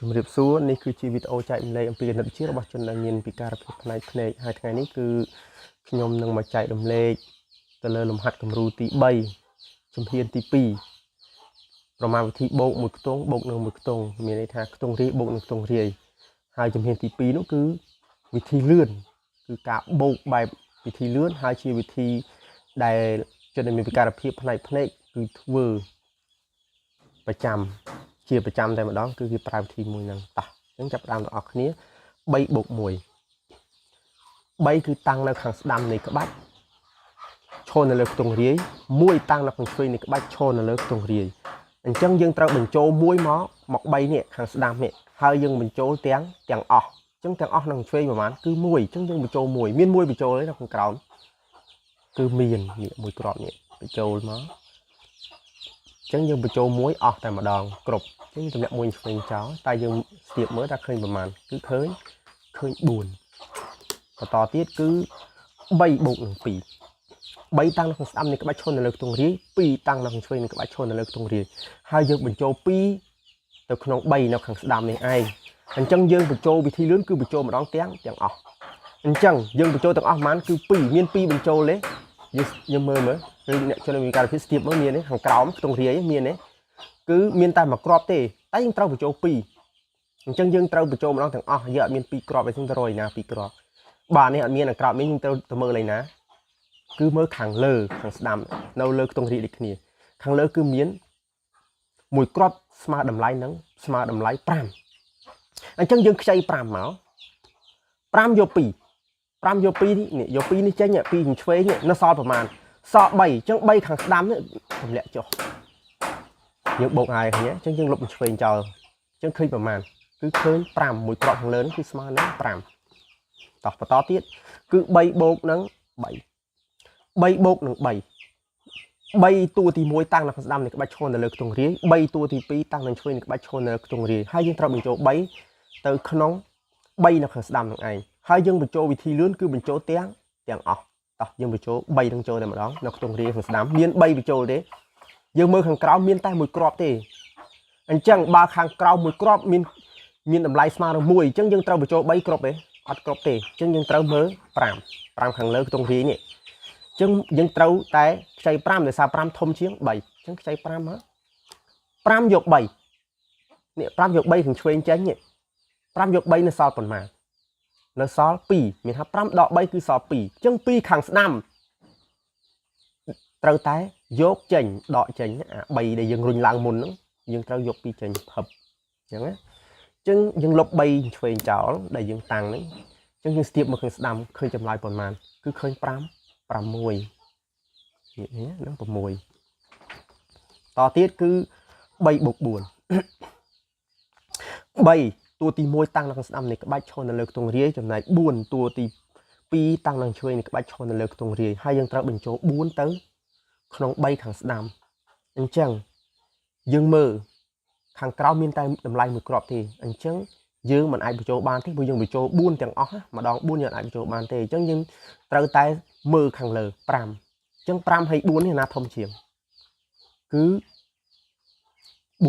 ជំរាបសួរនេះគឺជាវីដេអូចែកម្លែកអំពីគណិតវិទ្យារបស់ជនដែលមានពិការភាពផ្នែកភ្នែកហើយថ្ងៃនេះគឺខ្ញុំនឹងមកចែករំលែកទៅលើលំហាត់គំរូទី3ជំហានទី2ប្រមាណវិធីបូកមួយខ្ទង់បូកនឹងមួយខ្ទង់មានន័យថាខ្ទង់រាយបូកនឹងខ្ទង់រាយហើយជំហានទី2នោះគឺវិធីលឿនគឺការបូកបែបវិធីលឿនហើយជាវិធីដែលជនដែលមានពិការភាពផ្នែកភ្នែកគឺធ្វើប្រចាំជាប្រចាំតែម្ដងគឺគេប្រើវិធីមួយហ្នឹងតោះអញ្ចឹងចាប់ផ្ដើមទាំងអស់គ្នា3បូក1 3គឺតាំងនៅខាងស្ដាំនៃក្បាច់ឈរនៅលើខ្ទង់រាយ1តាំងនៅខាងឆ្វេងនៃក្បាច់ឈរនៅលើខ្ទង់រាយអញ្ចឹងយើងត្រូវបញ្ចូល1មក3នេះខាងស្ដាំនេះហើយយើងបញ្ចូលទាំងអស់អញ្ចឹងទាំងអស់នៅខាងឆ្វេងប្រហែលគឺ1អញ្ចឹងយើងបញ្ចូល1មាន1បញ្ចូលទេនៅខាងក្រោមគឺមាននេះមួយក្របនេះបញ្ចូលមកអញ្ចឹងយើងបញ្ចូល1អស់តែម្ដងគ្រប់អញ្ចឹងតម្លាក់1ឆ្វេងចោលតែយើងស្ទាបមើលថាឃើញប្រមាណគឺឃើញ4បន្តទៀតគឺ3បូកនឹង2 3តាំងនៅខាងស្ដាំនៃក្បាច់ឈរនៅលើខ្ទង់រាយ2តាំងនៅខាងឆ្វេងនៃក្បាច់ឈរនៅលើខ្ទង់រាយហើយយើងបញ្ចូល2ទៅក្នុង3នៅខាងស្ដាំនេះឯងអញ្ចឹងយើងបញ្ចូលវិធីលឿនគឺបញ្ចូលម្ដងទាំងអស់អញ្ចឹងយើងបញ្ចូលទាំងអស់ប្រហែលគឺ2មាន2បញ្ចូលទេយើងមើលឬអ្នកជនមានការភាពស្ទាបមើលមានទេខាងក្រោមខ្ទង់រាយមានទេគឺមានតែមួយគ្រាប់ទេតែយើងត្រូវបញ្ចូល2អញ្ចឹងយើងត្រូវបញ្ចូលម្ដងទាំងអស់យើងអត់មាន2គ្រាប់ទេយើងទៅរយណា2គ្រាប់បាទនេះអត់មានអាក្រប់នេះយើងត្រូវទៅមើលឯណាគឺមើលខាងលើខាងស្ដាំនៅលើខ្ទង់រាយដូចគ្នាខាងលើគឺមានមួយគ្រាប់ស្មើតម្លៃនឹងស្មើតម្លៃ5អញ្ចឹងយើងខ្ចី5មក5យក2 5យក2នេះយក2នេះចេញ2ខាងឆ្វេងនៅសល់ប្រមាណសល់3អញ្ចឹង3ខាងស្ដាំនេះទម្លាក់ចុះយើងបូកហើយឃើញអញ្ចឹងយើងលុបឆ្វេងចោលអញ្ចឹងឃើញប្រមាណគឺឃើញ5មួយគ្រាប់ខាងលើនេះគឺស្មើនឹង5តោះបន្តទៀតគឺ3បូកនឹង3 3បូកនឹង3តួទី1តាំងនៅខាងស្ដាំនៃក្បាច់ឈរនៅលើខ្ទង់រាយ3តួទី2តាំងនៅឆ្វេងនៃក្បាច់ឈរនៅលើខ្ទង់រាយហើយយើងត្រូវបញ្ចូល3ទៅក្នុង3នៅខាងស្ដាំនឹងឯងហើយយើងបញ្ចូលវិធីលឿនគឺបញ្ចូលទាំងអស់តោះយើងបញ្ចូល3នឹងចូលតែម្ដងនៅខ្ទង់រាយខាងស្ដាំមាន3បញ្ចូលទេយើងមើលខាងក្រោមមានតែមួយគ្រាប់ទេអញ្ចឹងបើខាងក្រោមមួយគ្រាប់មានតម្លៃស្មើនឹង1អញ្ចឹងយើងត្រូវបញ្ចូល3គ្រាប់ទេអត់គ្រាប់ទេអញ្ចឹងយើងត្រូវមើល5ខាងលើខ្ទង់រាយនេះអញ្ចឹងយើងត្រូវតែខ្ចី5ដោយសារ5ធំជាង3អញ្ចឹងខ្ចី5មក5យក3នេះ5យក3ខាងឆ្វេងចេញនេះ5យក3នៅសល់ប៉ុន្មាននៅសល់2មានថា5ដក3គឺសល់2អញ្ចឹង2ខាងស្ដាំត្រូវតែយកចេញដកចេញអា3ដែលយើងរុញឡើងមុនហ្នឹងយើងត្រូវយក2ចេញភឹបអញ្ចឹងណាអញ្ចឹងយើងលុប3ឆ្វេងចោលដែលយើងតាំងហ្នឹងអញ្ចឹងយើងស្ទាបមកខាងស្ដាំឃើញចម្លើយប៉ុន្មានគឺឃើញ6នេះហ្នឹង6តទៀតគឺ3បូក4 3តួទី1តាំងនៅខាងស្ដាំនៃក្បាច់ឈរនៅលើខ្ទង់រាយចំណែក4តួទី2តាំងនៅឆ្វេងនៃក្បាច់ឈរនៅលើខ្ទង់រាយហើយយើងត្រូវបញ្ចូល4ទៅក្នុង3ខាងស្ដាំអញ្ចឹងយើងមើលខាងក្រោមមានតែតម្លៃមួយគ្រាប់ទេអញ្ចឹងយើងមិនអាចបញ្ចូលបានទេព្រោះយើងបញ្ចូល4ទាំងអស់ម្ដង4យើងអាចបញ្ចូលបានទេអញ្ចឹងយើងត្រូវតែមើលខាងលើ5អញ្ចឹង5ហើយ4នេះណាធំជាងគឺ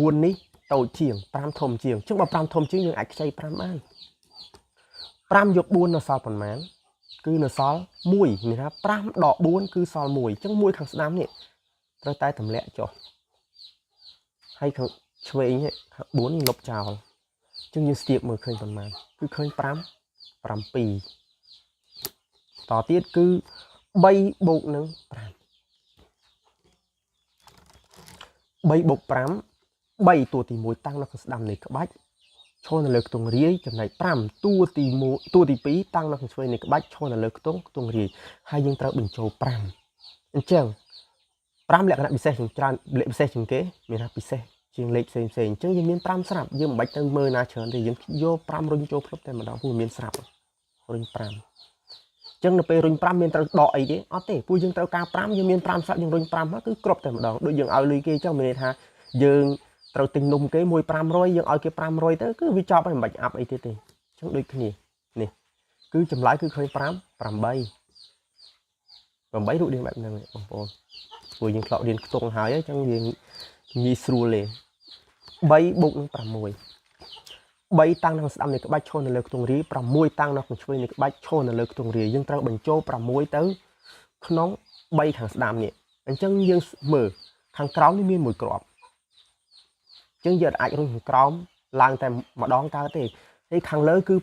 4នេះតូចជាង5ធំជាងអញ្ចឹងបើ5ធំជាងយើងអាចខ្ចី5បាន5យក4នៅសល់ប៉ុន្មានគឺនៅសល់1មានថា5ដក4គឺសល់1អញ្ចឹង1ខាងស្ដាំនេះត្រូវតែទម្លាក់ចុះហើយខាងឆ្វេងនេះ4លុបចោលអញ្ចឹងយើងស្ទាបមើលឃើញប៉ុន្មានគឺឃើញ7តទៀតគឺ3បូកនឹង5 3បូក5 3តួទី1តាំងនៅខាងស្ដាំនៃក្បាច់ឈរនៅលើខ្ទង់រាយចំណែក5តួទី2តាំងនៅខាងឆ្វេងនៃក្បាច់ឈរនៅលើខ្ទង់រាយហើយយើងត្រូវបញ្ចូល5អញ្ចឹង5លក្ខណៈពិសេសជាងច្រើនលេខពិសេសជាងគេមានថាពិសេសជាងលេខផ្សេងអញ្ចឹងយើងមាន5ស្រាប់យើងមិនបាច់ទៅមើលណាច្រើនទេយើងយក5រុញចូលភ្លុបតែម្ដងព្រោះមានស្រាប់រុញ5អញ្ចឹងនៅពេលរុញ5មានត្រូវដកអីទេអត់ទេព្រោះយើងត្រូវការ5យើងមាន5ស្រាប់យើងរុញ5មកគឺគ្រប់តែម្ដងដូចយើងឲ្យលុយគេអញ្ចឹងមានន័យថាយើងត្រូវទិញនំគេ1 500យើងឲ្យគេ500ទៅគឺវាចប់ហើយមិនបាច់អាប់អីទៀតទេអញ្ចឹងដូចគ្នានេះគឺចម្លើយគឺឃើញ8រូបរាងបែបហ្នឹងបងប្អូនព្រោះយើងធ្លាប់រៀនខ្ទង់ហើយអញ្ចឹងយើងងាយស្រួលទេ3បូកនឹង6 3តាំងនៅស្ដាំនៃក្បាច់ឈរនៅលើខ្ទង់រាយ6តាំងនៅខាងឆ្វេងនៃក្បាច់ឈរនៅលើខ្ទង់រាយយើងត្រូវបញ្ចូល6ទៅក្នុង3ខាងស្ដាំនេះអញ្ចឹងយើងមើលខាងក្រោមនេះមានមួយគ្រាប់អញ្ចឹងយើងអាចរុញខាងក្រោមឡើងតែម្ដងកើតទេហើយខាងលើគឺ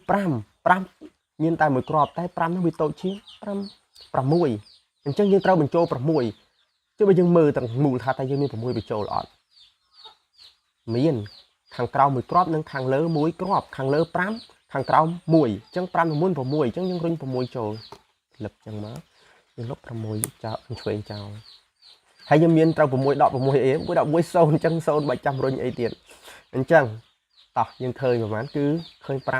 5មានតែមួយគ្រាប់តែ5នោះវាតូចជាង6អញ្ចឹងយើងត្រូវបញ្ចូល6ចុះបើយើងមើលទាំងមូលថាតើយើងមាន6បញ្ចូលអត់មានខាងក្រោមមួយគ្រាប់និងខាងលើមួយគ្រាប់ខាងលើ5ខាងក្រោម1អញ្ចឹង5 9 6អញ្ចឹងយើងរុញ6ចូលលឹបអញ្ចឹងមកយើងលុប6ចោលឆ្វេងចោលហើយយើងមានត្រូវ6 16អី6 11 0អញ្ចឹង0បាច់ចាំរុញអីទៀតអញ្ចឹងតោះយើងឃើញប្រហែលគឺឃើញ5 9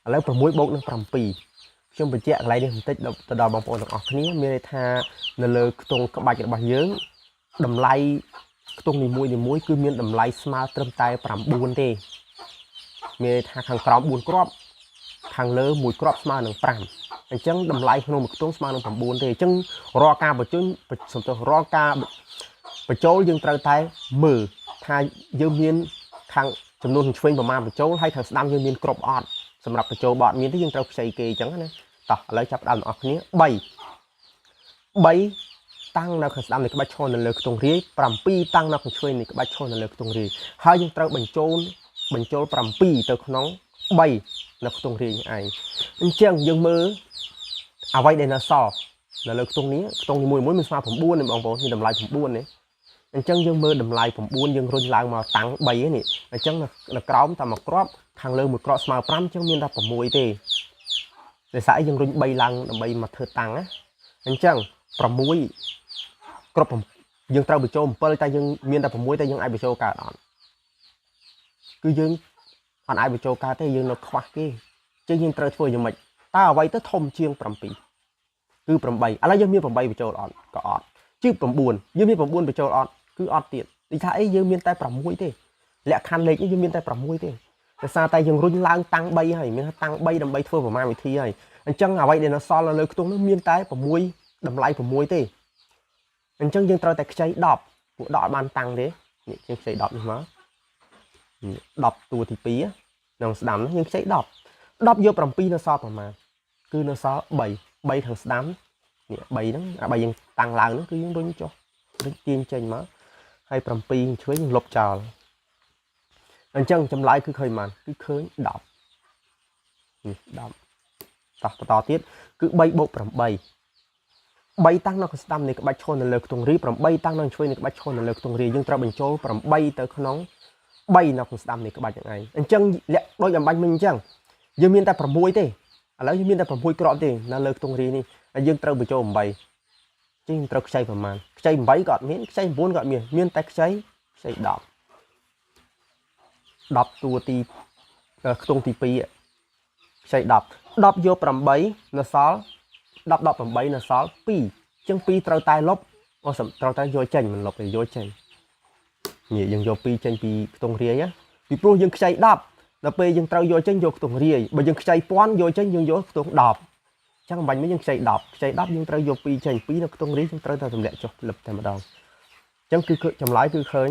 ឥឡូវ6បូកនឹង7ខ្ញុំបញ្ជាក់កន្លែងនេះបន្តិចទៅដល់បងប្អូនទាំងអស់គ្នាមានន័យថានៅលើខ្ទង់ក្បាច់របស់យើងតម្លៃខ្ទង់នីមួយគឺមានតម្លៃស្មើត្រឹមតែ9ទេមានន័យថាខាងក្រោម4គ្រាប់ខាងលើ1គ្រាប់ស្មើនឹង5អញ្ចឹងតម្លៃក្នុងមួយខ្ទង់ស្មើនឹង9ទេអញ្ចឹងរាល់ការបញ្ចូលរាល់ការបញ្ចូលយើងត្រូវតែមើលថាយើងមានខាងចំនួនឆ្វេងប្រមាណបញ្ចូលហើយខាងស្ដាំយើងមានគ្រប់អត់សម្រាប់បញ្ចូលបត់មានទេយើងត្រូវខ្ចីគេអញ្ចឹងណាតោះឥឡូវចាប់ដើមបងប្អូនគ្នា3តាំងនៅខាងស្ដាំនៃក្បាច់ឈរនៅលើខ្ទង់រាយ7តាំងនៅខាងឆ្វេងនៃក្បាច់ឈរនៅលើខ្ទង់រាយហើយយើងត្រូវបញ្ចូល7ទៅក្នុង3នៅខ្ទង់រាយឯងអញ្ចឹងយើងមើលអ្វីដែលនៅសល់នៅលើខ្ទង់នេះខ្ទង់នីមួយមានស្មើ9ទេបងប្អូនមានតម្លៃ9ទេអញ្ចឹងយើងមើលតម្លៃ9យើងរុញឡើងមកតាំង3នេះអញ្ចឹងនៅក្រោមតែមួយគ្រាប់ខាងលើមួយគ្រាប់ស្មើ5អញ្ចឹងមានតែ6ទេដោយសារយើងរុញ3ឡើងដើម្បីមកធ្វើតាំងណាអញ្ចឹង6គ្រប់យើងត្រូវបញ្ចូល7តែយើងមានតែ6តែយើងអាចបញ្ចូលកើតអត់គឺយើងអត់អាចបញ្ចូលកើតទេយើងនៅខ្វះគេអញ្ចឹងយើងត្រូវធ្វើយ៉ាងម៉េចតើអ្វីទៅធំជាង7គឺ8ឥឡូវយើងមាន8បញ្ចូលអត់ក៏អត់ជា9យើងមាន9បញ្ចូលអត់គឺអត់ទៀតនិយាយថាអីយើងមានតែ6ទេលក្ខខណ្ឌលេខនេះយើងមានតែ6ទេដោយសារតែយើងរុញឡើងតាំង3ហើយមានថាតាំង3ដើម្បីធ្វើប្រមាណវិធីហើយអញ្ចឹងអ្វីដែលនៅសល់នៅលើខ្ទង់នោះមានតែ6តម្លៃ6ទេអញ្ចឹងយើងត្រូវតែខ្ចី10ពួក10បានតាំងទេនេះយើងខ្ចី10នេះមក10តួទី2ក្នុងស្ដាំយើងខ្ចី10យក7នៅសល់ប្រមាណគឺនៅសល់3ខាងស្ដាំនេះ3ហ្នឹងអា3យើងតាំងឡើងហ្នឹងគឺយើងរុញចុះរុញទាញចេញមកហើយ7ឆ្វេងយើងលុបចោលអញ្ចឹងចម្លើយគឺឃើញបានគឺឃើញ10នេះ10តោះបន្តទៀតគឺ3បូក8 3តាំងនៅខាងស្ដាំនៃក្បាច់ឈរនៅលើខ្ទង់រាយ8តាំងនៅឆ្វេងនៃក្បាច់ឈរនៅលើខ្ទង់រាយយើងត្រូវបញ្ចូល8ទៅក្នុង3នៅខាងស្ដាំនៃក្បាច់ហ្នឹងឯងអញ្ចឹងលាក់ដូចអំបញ្ញមិញអញ្ចឹងយើងមានតែ6ទេឥឡូវយើងមានតែ6គ្រាប់ទេនៅលើខ្ទង់រាយនេះហើយយើងត្រូវបញ្ចូល8យើងត្រូវខ្ចីប្រមាណខ្ចី8ក៏អត់មានខ្ចី9ក៏អត់មានតែខ្ចី10តួទីខ្ទង់ទី2ខ្ចី10យក8នៅសល់10 18នៅសល់2អញ្ចឹង2ត្រូវតែលុបត្រូវតែយកចេញមិនលុបទេយកចេញនេះយើងយក2ចេញពីខ្ទង់រាយពីព្រោះយើងខ្ចី10ដល់ពេលយើងត្រូវយកចេញយកខ្ទង់រាយបើយើងខ្ចី1000យកចេញយើងយកខ្ទង់10អញ្ចឹងមិនបាញ់មិញយើងខ្ចី10យើងត្រូវយក2ចេញ2នៅខ្ទង់រាយយើងត្រូវតែទម្លាក់ចុះលឹបតែម្ដងអញ្ចឹងគឺចម្លើយគឺឃើញ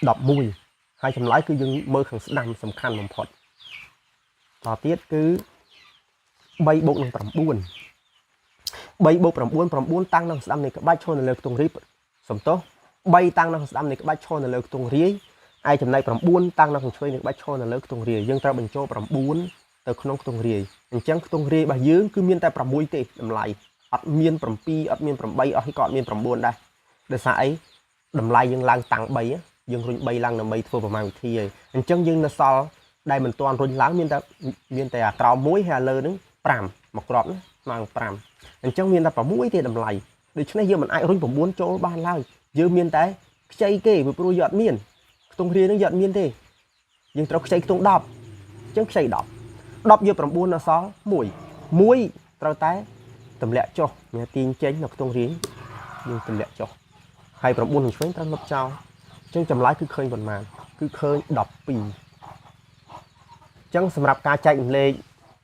11ហើយចម្លើយគឺយើងមើលខាងស្ដាំសំខាន់បំផុតតទៀតគឺ3បូកនឹង9 3បូក9តាំងនៅស្ដាំនៃក្បាច់ឈរនៅលើខ្ទង់រាយសំទោស3តាំងនៅស្ដាំនៃក្បាច់ឈរនៅលើខ្ទង់រាយឯចំណែក9តាំងនៅខាងឆ្វេងនៃក្បាច់ឈរនៅលើខ្ទង់រាយយើងត្រូវបញ្ចូល9ទៅក្នុងខ្ទង់រាយអញ្ចឹងខ្ទង់រាយរបស់យើងគឺមានតែ6ទេតម្លៃអត់មាន7អត់មាន8អស់ក៏អត់មាន9ដែរដោយសារអីតម្លៃយើងឡើងតាំង3យើងរុញ3ឡើងដើម្បីធ្វើប្រមាណវិធីហើយអញ្ចឹងយើងនៅសល់ដែលមិនទាន់រុញឡើងមានតែអាក្រោម1ហើយអាលើនឹង5មកគ្រាប់ណាស្មើ5អញ្ចឹងមានតែ6ទេតម្លៃដូច្នេះយើងមិនអាចរុញ9ចូលបានឡើយយើងមានតែខ្ចីគេពីព្រោះយើងអត់មានខ្ទង់រាយនឹងយើងអត់មានទេយើងត្រូវខ្ចីខ្ទង់10អញ្ចឹងខ្ចី10យក9នៅសល់1ត្រូវតែទម្លាក់ចុះមានទាញចេញនៅខ្ទង់រាយយើងទម្លាក់ចុះហើយ9នឹងឆ្វេងត្រូវលុបចោលអញ្ចឹងចម្លើយគឺឃើញប៉ុន្មានគឺឃើញ12អញ្ចឹងសម្រាប់ការចែករំលែក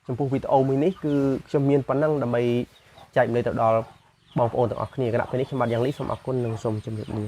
ចំពោះវីដេអូមួយនេះគឺខ្ញុំមានប៉ុណ្ណឹងដើម្បីចែករំលែកទៅដល់បងប្អូនទាំងអស់គ្នាគណៈពេលនេះខ្ញុំបាទយ៉ាងលីសូមអរគុណនិងសូមជម្រាបលា